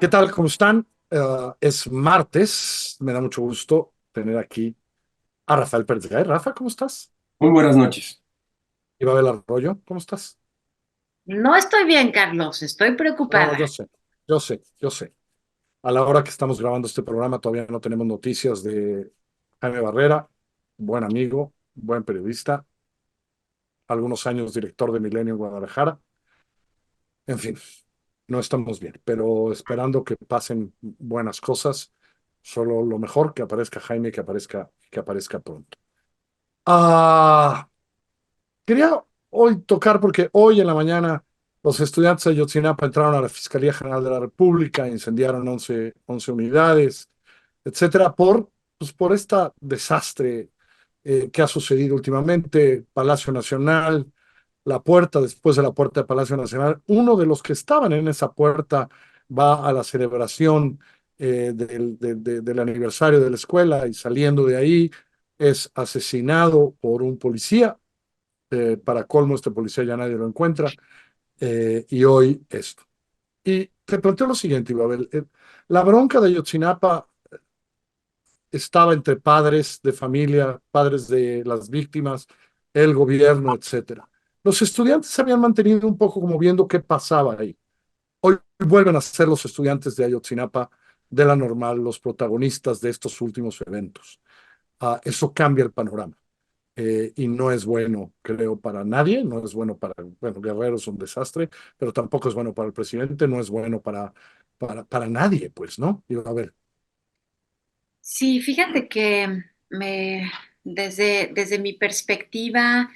¿Qué tal? ¿Cómo están? Es martes. Me da mucho gusto tener aquí a Rafael Pérez Gay. Rafa, ¿cómo estás? Muy buenas noches. Y Babel Arroyo, ¿cómo estás? No estoy bien, Carlos, estoy No, preocupada. yo sé. A la hora que estamos grabando este programa todavía no tenemos noticias de Jaime Barrera, buen amigo, buen periodista, algunos años director de Milenio en Guadalajara. En fin, no estamos bien, pero esperando que pasen buenas cosas. Solo lo mejor, que aparezca Jaime, que aparezca pronto. Ah, Quería hoy tocar porque hoy en la mañana los estudiantes de Ayotzinapa entraron a la Fiscalía General de la República, incendiaron 11 unidades, etcétera, por este desastre que ha sucedido últimamente. Palacio Nacional, la puerta, después de la puerta de Palacio Nacional, uno de los que estaban en esa puerta va a la celebración del aniversario de la escuela y saliendo de ahí es asesinado por un policía. Para colmo, este policía ya nadie lo encuentra, y hoy esto. Y te planteo lo siguiente, Ibabel. La bronca de Ayotzinapa estaba entre padres de familia, padres de las víctimas, el gobierno, etcétera. Los estudiantes se habían mantenido un poco como viendo qué pasaba ahí. Hoy vuelven a ser los estudiantes de Ayotzinapa de la normal los protagonistas de estos últimos eventos. Eso cambia el panorama. Y no es bueno, creo, para nadie. No es bueno bueno, Guerrero es un desastre, pero tampoco es bueno para el presidente, no es bueno para nadie, pues, ¿no? Y a ver, Sí, fíjate que desde mi perspectiva,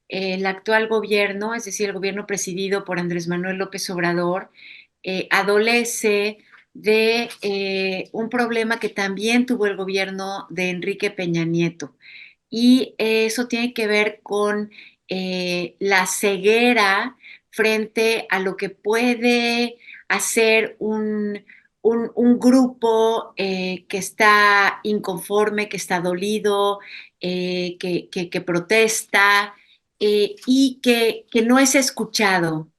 el actual gobierno, es decir, el gobierno presidido por Andrés Manuel López Obrador, adolece de un problema que también tuvo el gobierno de Enrique Peña Nieto. Y eso tiene que ver con la ceguera frente a lo que puede hacer un grupo que está inconforme, que está dolido, que protesta y que no es escuchado.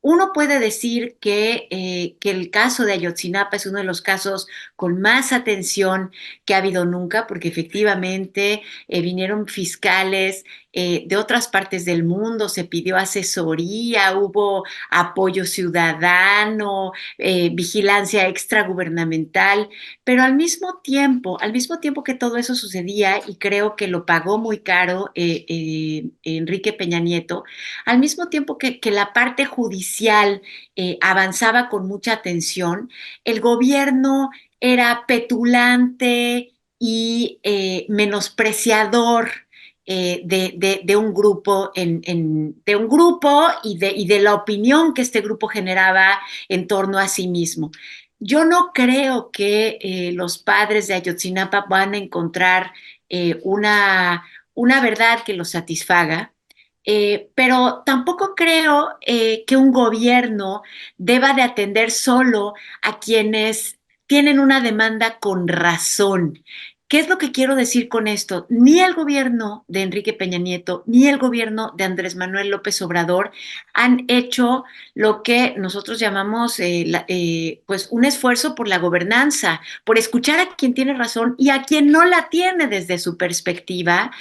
Uno puede decir que el caso de Ayotzinapa es uno de los casos con más atención que ha habido nunca, porque efectivamente vinieron fiscales de otras partes del mundo, se pidió asesoría, hubo apoyo ciudadano, vigilancia extragubernamental, pero al mismo tiempo que todo eso sucedía, y creo que lo pagó muy caro Enrique Peña Nieto, al mismo tiempo que la parte judicial avanzaba con mucha atención, el gobierno era petulante y menospreciador de un grupo de un grupo y de la opinión que este grupo generaba en torno a sí mismo. Yo no creo que los padres de Ayotzinapa van a encontrar una verdad que los satisfaga, pero tampoco creo que un gobierno deba de atender solo a quienes tienen una demanda con razón. ¿Qué es lo que quiero decir con esto? Ni el gobierno de Enrique Peña Nieto, ni el gobierno de Andrés Manuel López Obrador han hecho lo que nosotros llamamos pues un esfuerzo por la gobernanza, por escuchar a quien tiene razón y a quien no la tiene desde su perspectiva,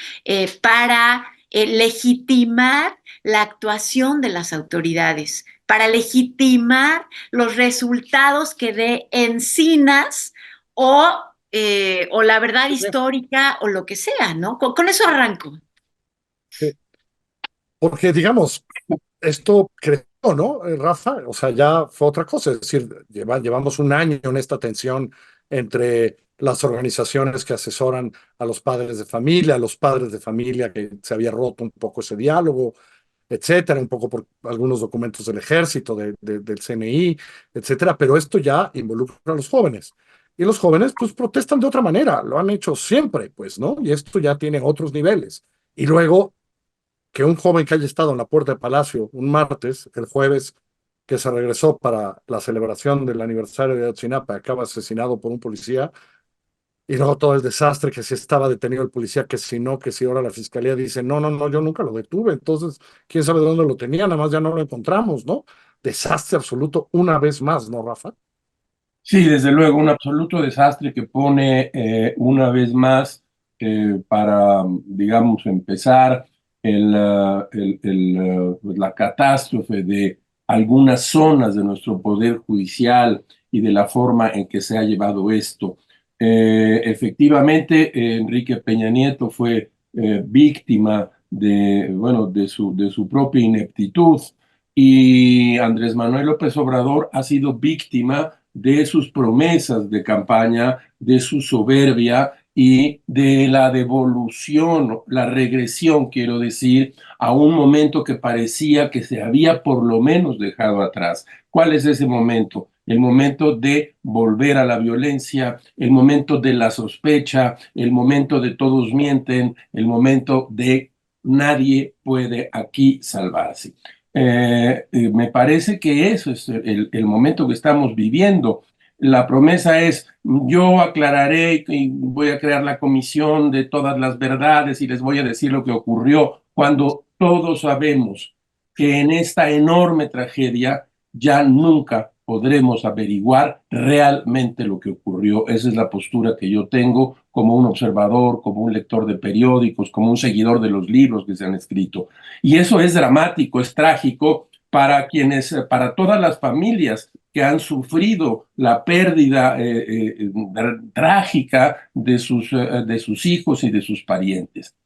para legitimar la actuación de las autoridades, para legitimar los resultados que dé Encinas o la verdad histórica o lo que sea, ¿no? Con eso arranco. porque digamos, esto creció, ¿no, Rafa? O sea, ya fue otra cosa. Es decir, llevamos un año en esta tensión entre las organizaciones que asesoran a los padres de familia que se había roto un poco ese diálogo, etcétera, un poco por algunos documentos del ejército, del CNI, etcétera, pero esto ya involucra a los jóvenes. Y los jóvenes, pues, protestan de otra manera, lo han hecho siempre, pues, ¿no? Y esto ya tiene otros niveles. Y luego, que un joven que haya estado en la puerta de Palacio un martes, el jueves, que se regresó para la celebración del aniversario de Ayotzinapa, acaba asesinado por un policía, y luego todo el desastre, que si estaba detenido el policía, que si no, que si ahora la fiscalía dice, no, no, no, yo nunca lo detuve, entonces, quién sabe dónde lo tenía, nada más ya no lo encontramos, ¿no? Desastre absoluto una vez más, ¿no, Rafa? Sí, desde luego, un absoluto desastre que pone una vez más para, digamos, empezar pues, la catástrofe de algunas zonas de nuestro poder judicial y de la forma en que se ha llevado esto. Efectivamente, Enrique Peña Nieto fue víctima de, bueno, de su propia ineptitud y Andrés Manuel López Obrador ha sido víctima de sus promesas de campaña, de su soberbia y de la devolución, la regresión, quiero decir, a un momento que parecía que se había por lo menos dejado atrás. ¿Cuál es ese momento? El momento de volver a la violencia, el momento de la sospecha, el momento de todos mienten, el momento de nadie puede aquí salvarse. Me parece que eso es el momento que estamos viviendo. La promesa es, yo aclararé y voy a crear la comisión de todas las verdades y les voy a decir lo que ocurrió, cuando todos sabemos que en esta enorme tragedia ya nunca podremos averiguar realmente lo que ocurrió. Esa es la postura que yo tengo como un observador, como un lector de periódicos, como un seguidor de los libros que se han escrito. Y eso es dramático, es trágico para quienes, para todas las familias que han sufrido la pérdida trágica de sus hijos y de sus parientes.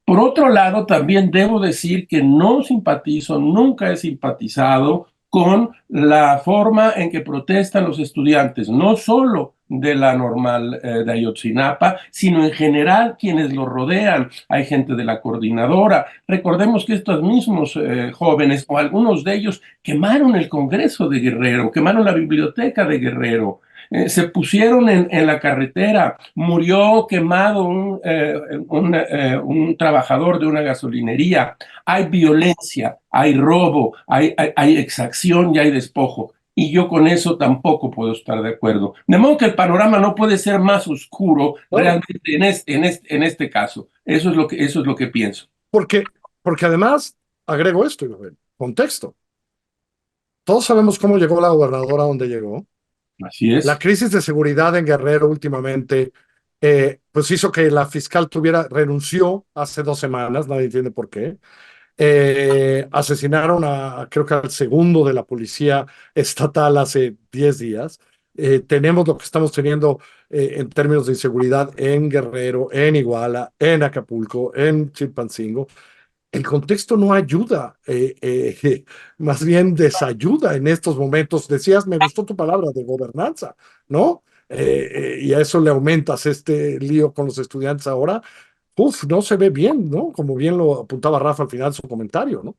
Por otro lado, también debo decir que no simpatizo, nunca he simpatizado con la forma en que protestan los estudiantes, no solo de la normal de Ayotzinapa, sino en general quienes lo rodean. Hay gente de la coordinadora. Recordemos que estos mismos jóvenes, o algunos de ellos, quemaron el Congreso de Guerrero, quemaron la biblioteca de Guerrero. Se pusieron en la carretera, murió quemado un trabajador de una gasolinería, hay violencia, hay robo, hay exacción y hay despojo. Y yo con eso tampoco puedo estar de acuerdo. De modo que el panorama no puede ser más oscuro Claro, realmente en este caso. Eso es lo que pienso. porque, porque además, agrego esto, Isabel, contexto. Todos sabemos cómo llegó la gobernadora a donde llegó. Así La es. crisis de seguridad en Guerrero últimamente, pues hizo que la fiscal renunció hace 2 semanas, nadie entiende por qué. Asesinaron creo que al segundo de la policía estatal hace 10 días. Tenemos lo que estamos teniendo en términos de inseguridad en Guerrero, en Iguala, en Acapulco, en Chilpancingo. El contexto no ayuda, más bien desayuda en estos momentos. Decías, me gustó tu palabra de gobernanza, ¿no? Y a eso le aumentas este lío con los estudiantes ahora. Uf, no se ve bien, ¿no? Como bien lo apuntaba Rafa al final de su comentario, ¿no?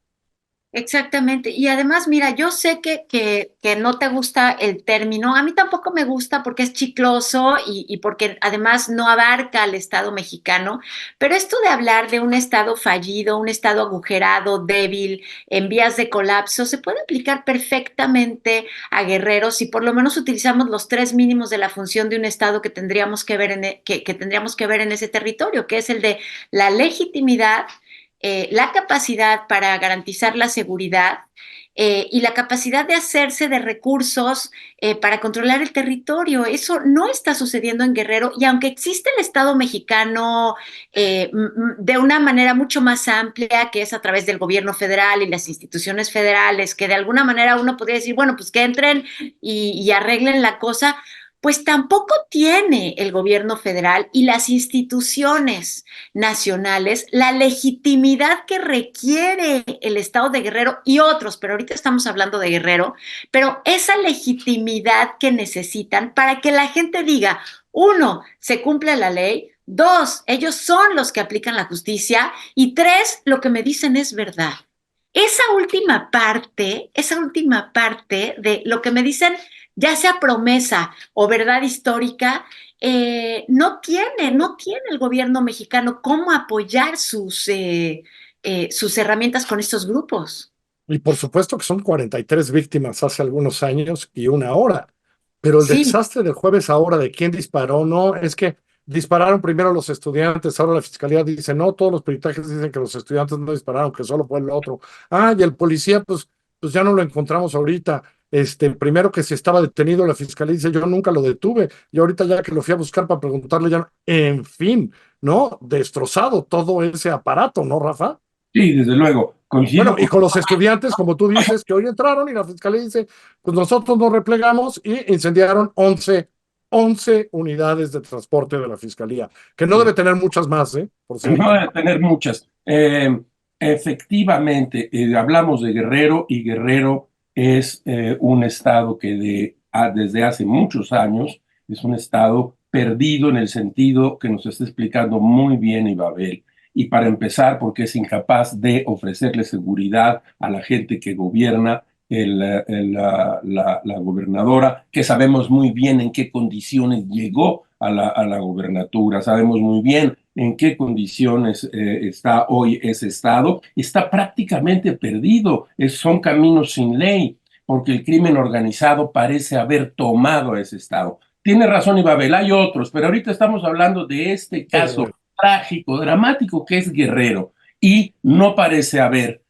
Exactamente. Y además, mira, yo sé que no te gusta el término. A mí tampoco me gusta porque es chicloso y porque además no abarca al Estado mexicano. Pero esto de hablar de un Estado fallido, un Estado agujerado, débil, en vías de colapso, se puede aplicar perfectamente a Guerrero si por lo menos utilizamos los tres mínimos de la función de un Estado que tendríamos que ver que tendríamos que ver en ese territorio, que es el de la legitimidad, la capacidad para garantizar la seguridad y la capacidad de hacerse de recursos para controlar el territorio. Eso no está sucediendo en Guerrero y aunque existe el Estado mexicano de una manera mucho más amplia, que es a través del gobierno federal y las instituciones federales, que de alguna manera uno podría decir, bueno, pues que entren y arreglen la cosa, pues tampoco tiene el gobierno federal y las instituciones nacionales la legitimidad que requiere el Estado de Guerrero y otros, pero ahorita estamos hablando de Guerrero, pero esa legitimidad que necesitan para que la gente diga, uno, se cumple la ley, dos, ellos son los que aplican la justicia y tres, lo que me dicen es verdad. Esa última parte de lo que me dicen, ya sea promesa o verdad histórica, no tiene el gobierno mexicano cómo apoyar sus herramientas con estos grupos. Y por supuesto que son 43 víctimas hace algunos años y una hora. Pero el Sí, desastre del jueves ahora de quién disparó, no, es que dispararon primero los estudiantes, ahora la fiscalía dice, no, todos los peritajes dicen que los estudiantes no dispararon, que solo fue el otro. Ah, y el policía, pues ya no lo encontramos ahorita. Primero que si estaba detenido, la fiscalía dice, yo nunca lo detuve, y ahorita ya que lo fui a buscar para preguntarle, ya, en fin, ¿no? Destrozado todo ese aparato, ¿no, Rafa? Sí, desde luego, Bueno, coincido y con... con los estudiantes, como tú dices, que hoy entraron y la fiscalía dice, pues nosotros nos replegamos y incendiaron 11 unidades de transporte de la fiscalía, que no debe tener muchas más, por No cierto. debe tener muchas. Efectivamente, hablamos de Guerrero y Guerrero es un estado que desde hace muchos años es un estado perdido en el sentido que nos está explicando muy bien Ibabel. Y para empezar, porque es incapaz de ofrecerle seguridad a la gente que gobierna, la gobernadora, que sabemos muy bien en qué condiciones llegó a la gobernatura, sabemos muy bien en qué condiciones está hoy ese estado. Está prácticamente perdido, son caminos sin ley, porque el crimen organizado parece haber tomado a ese estado. Tiene razón Ibabel, hay otros, pero ahorita estamos hablando de este caso trágico, dramático que es Guerrero, y no parece haber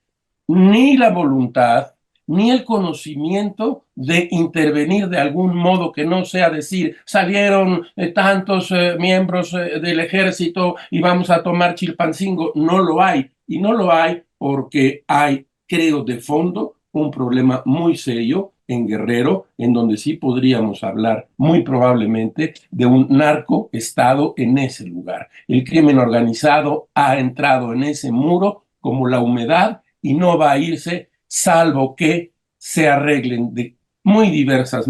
ni la voluntad, ni el conocimiento de intervenir de algún modo que no sea decir, salieron tantos miembros del ejército y vamos a tomar Chilpancingo. No lo hay. Y no lo hay porque hay, creo, de fondo un problema muy serio en Guerrero, en donde sí podríamos hablar muy probablemente de un narcoestado en ese lugar. El crimen organizado ha entrado en ese muro como la humedad y no va a irse salvo que se arreglen de muy diversas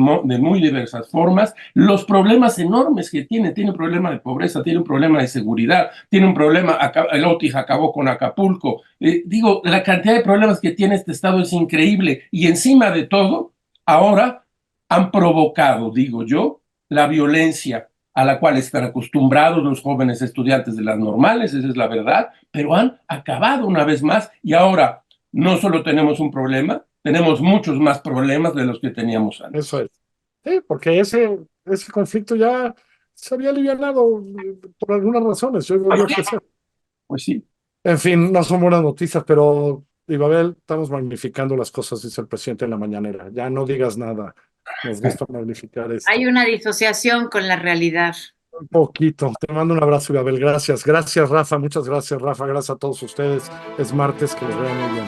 formas los problemas enormes que tiene un problema de pobreza, tiene un problema de seguridad, tiene un problema, el Otis acabó con Acapulco, digo, la cantidad de problemas que tiene este estado es increíble y encima de todo, ahora han provocado, digo yo, la violencia a la cual están acostumbrados los jóvenes estudiantes de las normales, esa es la verdad, pero han acabado una vez más y ahora no solo tenemos un problema, tenemos muchos más problemas de los que teníamos antes. Eso es. Sí, porque ese conflicto ya se había alivianado por algunas razones. Yo volvió a crecer. Pues sí. En fin, no son buenas noticias, pero, Ibabel, estamos magnificando las cosas, dice el presidente en la mañanera. Ya no digas nada. Nos gusta magnificar Hay esto. una disociación con la realidad. Un poquito. Te mando un abrazo, Ibabel. Gracias. Gracias, Rafa. Muchas gracias, Rafa. Gracias a todos ustedes. Es martes, que les vea muy bien.